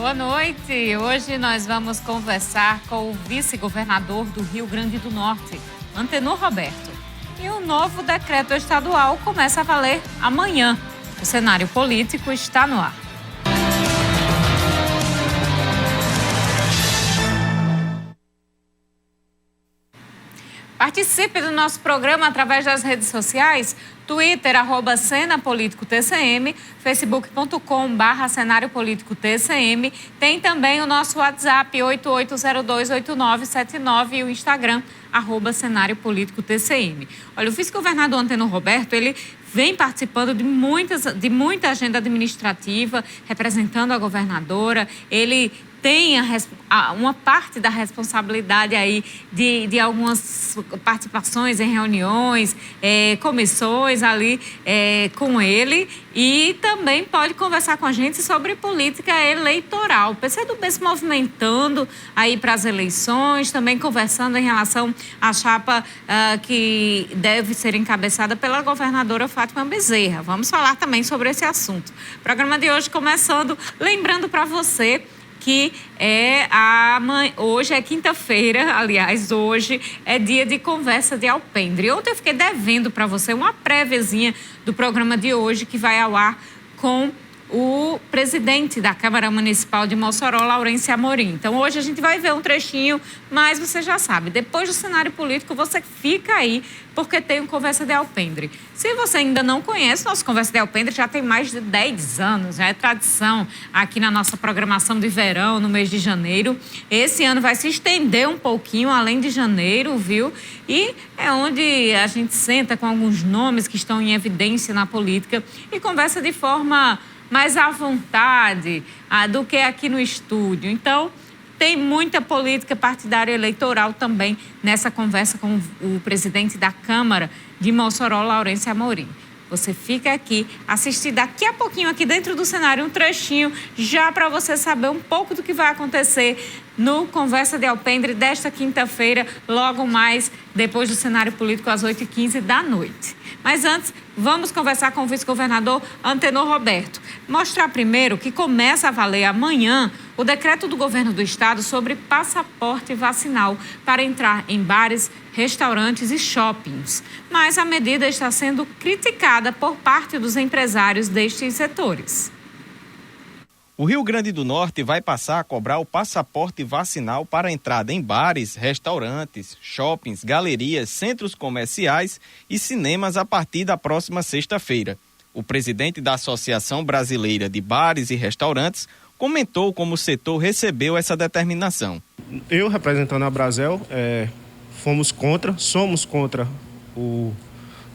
Boa noite. Hoje nós vamos conversar com o vice-governador do Rio Grande do Norte, Antenor Roberto. E o novo decreto estadual começa a valer amanhã. O cenário político está no ar. Participe do nosso programa através das redes sociais, Twitter, @CenaPolíticoTCM, facebook.com/CenárioPolíticoTCM. Tem também o nosso WhatsApp, 88028979 e o Instagram, @CenárioPolíticoTCM. Olha, o vice-governador Antenor Roberto, ele vem participando de muita agenda administrativa, representando a governadora. Ele tem uma parte da responsabilidade aí de algumas participações em reuniões, comissões ali com ele, e também pode conversar com a gente sobre política eleitoral. O PCdoB se movimentando aí para as eleições, também conversando em relação à chapa que deve ser encabeçada pela governadora Fátima Bezerra. Vamos falar também sobre esse assunto. O programa de hoje começando, lembrando para você que hoje é quinta-feira, aliás, hoje é dia de conversa de alpendre. Ontem eu fiquei devendo para você uma préviazinha do programa de hoje, que vai ao ar com o presidente da Câmara Municipal de Mossoró, Laurêncio Amorim. Então, hoje a gente vai ver um trechinho, mas você já sabe, depois do cenário político, você fica aí, porque tem um Conversa de Alpendre. Se você ainda não conhece, nosso Conversa de Alpendre já tem mais de 10 anos, já é tradição aqui na nossa programação de verão, no mês de janeiro. Esse ano vai se estender um pouquinho, além de janeiro, viu? E é onde a gente senta com alguns nomes que estão em evidência na política e conversa de forma mais à vontade do que aqui no estúdio. Então, tem muita política partidária eleitoral também nessa conversa com o presidente da Câmara de Mossoró, Laurêncio Amorim. Você fica aqui, assistir daqui a pouquinho aqui dentro do cenário um trechinho, já para você saber um pouco do que vai acontecer no Conversa de Alpendre desta quinta-feira, logo mais depois do cenário político às 8h15 da noite. Mas antes, vamos conversar com o vice-governador Antenor Roberto. Mostrar primeiro que começa a valer amanhã o decreto do governo do estado sobre passaporte vacinal para entrar em bares, restaurantes e shoppings. Mas a medida está sendo criticada por parte dos empresários destes setores. O Rio Grande do Norte vai passar a cobrar o passaporte vacinal para entrada em bares, restaurantes, shoppings, galerias, centros comerciais e cinemas a partir da próxima sexta-feira. O presidente da Associação Brasileira de Bares e Restaurantes comentou como o setor recebeu essa determinação. Eu, representando a Brasel, somos contra o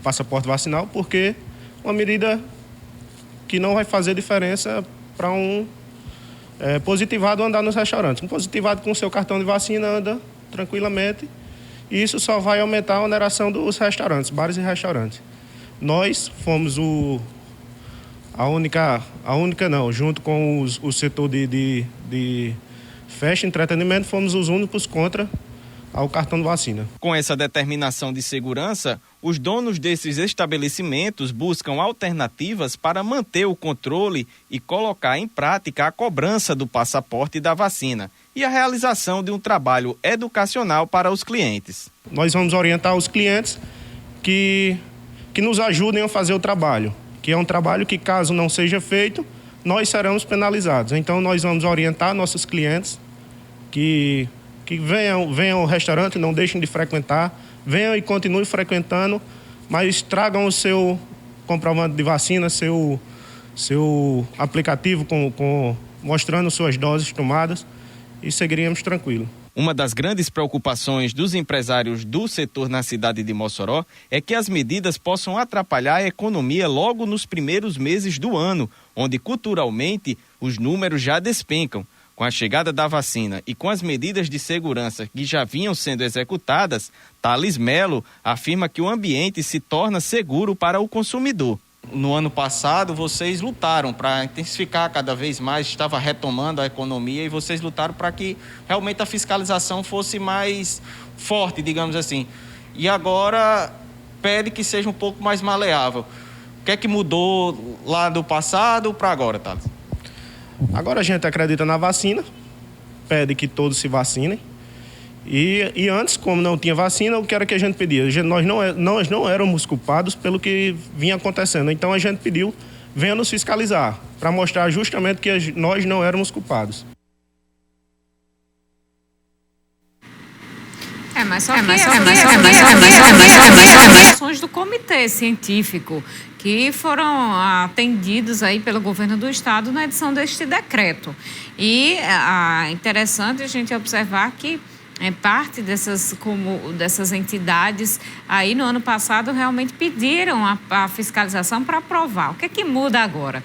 passaporte vacinal, porque é uma medida que não vai fazer diferença para um positivado andar nos restaurantes. Um positivado com seu cartão de vacina anda tranquilamente, e isso só vai aumentar a oneração dos restaurantes, bares e restaurantes. Nós fomos junto com o setor de festa e entretenimento, fomos os únicos contra ao cartão de vacina. Com essa determinação de segurança, os donos desses estabelecimentos buscam alternativas para manter o controle e colocar em prática a cobrança do passaporte e da vacina e a realização de um trabalho educacional para os clientes. Nós vamos orientar os clientes que nos ajudem a fazer o trabalho, que é um trabalho que, caso não seja feito, nós seremos penalizados. Então, nós vamos orientar nossos clientes que venham ao restaurante, não deixem de frequentar, venham e continuem frequentando, mas tragam o seu comprovante de vacina, seu aplicativo mostrando suas doses tomadas, e seguiríamos tranquilo. Uma das grandes preocupações dos empresários do setor na cidade de Mossoró é que as medidas possam atrapalhar a economia logo nos primeiros meses do ano, onde culturalmente os números já despencam. Com a chegada da vacina e com as medidas de segurança que já vinham sendo executadas, Thales Melo afirma que o ambiente se torna seguro para o consumidor. No ano passado, vocês lutaram para intensificar cada vez mais, estava retomando a economia, e vocês lutaram para que realmente a fiscalização fosse mais forte, digamos assim. E agora pede que seja um pouco mais maleável. O que é que mudou lá do passado para agora, Thales? Agora a gente acredita na vacina, pede que todos se vacinem. E antes, como não tinha vacina, o que era que a gente pedia? Nós não éramos culpados pelo que vinha acontecendo. Então a gente pediu, venha nos fiscalizar, para mostrar justamente que nós não éramos culpados. Mas ações do comitê científico que foram atendidos aí pelo governo do estado na edição deste decreto. E é interessante a gente observar que parte dessas entidades aí no ano passado realmente pediram a fiscalização para aprovar. O que é que muda agora?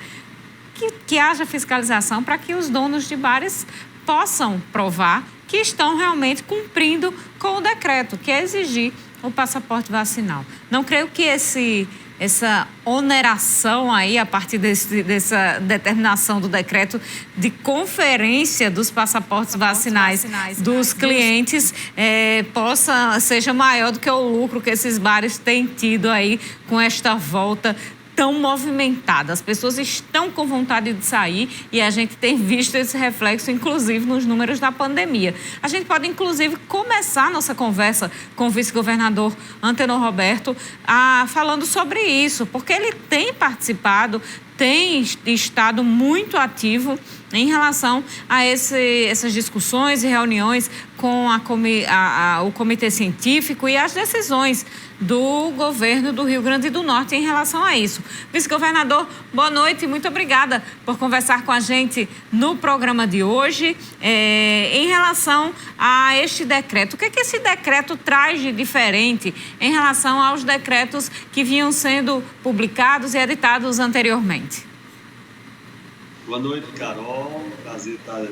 Que haja fiscalização para que os donos de bares possam provar que estão realmente cumprindo com o decreto, que é exigir o passaporte vacinal. Não creio que essa oneração aí, a partir dessa determinação do decreto de conferência dos passaportes vacinais dos clientes seja maior do que o lucro que esses bares têm tido aí com esta volta tão movimentada. As pessoas estão com vontade de sair e a gente tem visto esse reflexo, inclusive, nos números da pandemia. A gente pode, inclusive, começar nossa conversa com o vice-governador Antenor Roberto falando sobre isso, porque ele tem participado, tem estado muito ativo em relação a essas discussões e reuniões com o comitê científico e as decisões do governo do Rio Grande do Norte em relação a isso. Vice-governador, boa noite e muito obrigada por conversar com a gente no programa de hoje. Em relação a este decreto, o que é que esse decreto traz de diferente em relação aos decretos que vinham sendo publicados e editados anteriormente? Boa noite, Carol. Prazer estar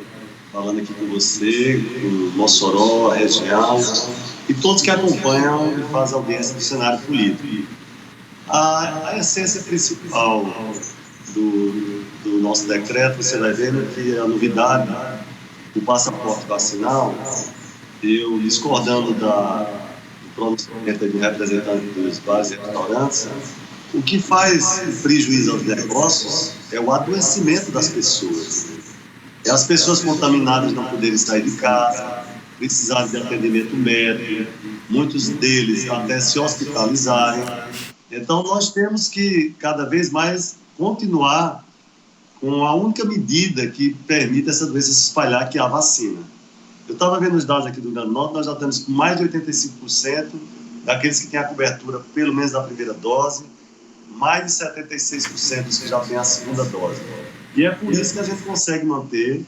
falando aqui com você, com Mossoró, a região e todos que acompanham e fazem audiência do cenário político. A essência principal do nosso decreto, você vai vendo que a novidade do passaporte vacinal, eu discordando do pronunciamento do representante dos bares e restaurantes, o que faz prejuízo aos negócios é o adoecimento das pessoas. É as pessoas contaminadas não poderem sair de casa, precisarem de atendimento médico, muitos deles até se hospitalizarem. Então, nós temos que, cada vez mais, continuar com a única medida que permite essa doença se espalhar, que é a vacina. Eu estava vendo os dados aqui do Rio Grande do Norte, nós já temos mais de 85% daqueles que têm a cobertura, pelo menos da primeira dose, mais de 76% dos que já têm a segunda dose. E é por isso que a gente consegue manter,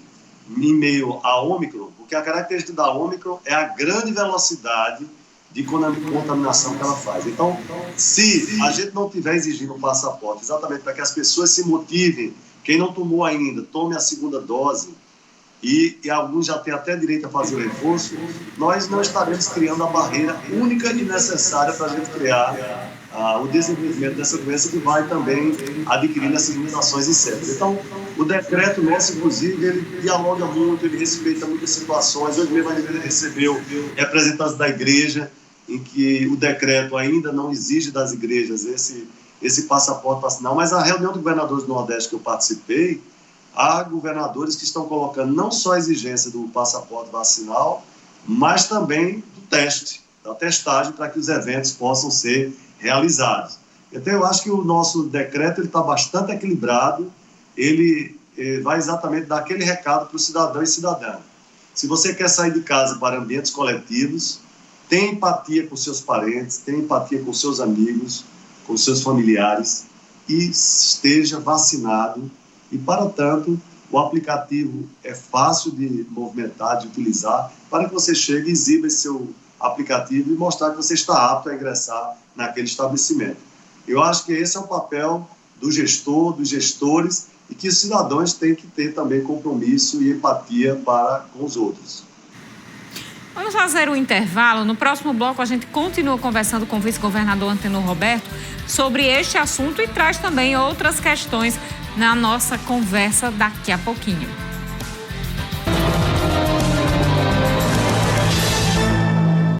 em meio à Ômicron, porque a característica da Ômicron é a grande velocidade de contaminação que ela faz. Então, se a gente não estiver exigindo um passaporte, exatamente para que as pessoas se motivem, quem não tomou ainda, tome a segunda dose, e alguns já têm até direito a fazer o reforço, nós não estaremos criando a barreira única e necessária para a gente criar o desenvolvimento dessa doença, que vai também adquirindo essas mutações incertas. Então, o decreto nosso, inclusive, ele dialoga muito, ele respeita muitas situações. Hoje mesmo a gente recebeu representantes da igreja, em que o decreto ainda não exige das igrejas esse passaporte vacinal, mas a reunião de governadores do Nordeste que eu participei, há governadores que estão colocando não só a exigência do passaporte vacinal, mas também do teste, da testagem, para que os eventos possam ser realizados. Então, eu acho que o nosso decreto está bastante equilibrado, ele vai exatamente dar aquele recado para o cidadão e cidadã. Se você quer sair de casa para ambientes coletivos, tenha empatia com seus parentes, tenha empatia com seus amigos, com seus familiares e esteja vacinado. E, para tanto, o aplicativo é fácil de movimentar, de utilizar, para que você chegue e exiba esse seu aplicativo e mostrar que você está apto a ingressar naquele estabelecimento. Eu acho que esse é o papel do gestor, dos gestores, e que os cidadãos têm que ter também compromisso e empatia para com os outros. Vamos fazer um intervalo. No próximo bloco, a gente continua conversando com o vice-governador Antenor Roberto sobre este assunto e traz também outras questões na nossa conversa daqui a pouquinho.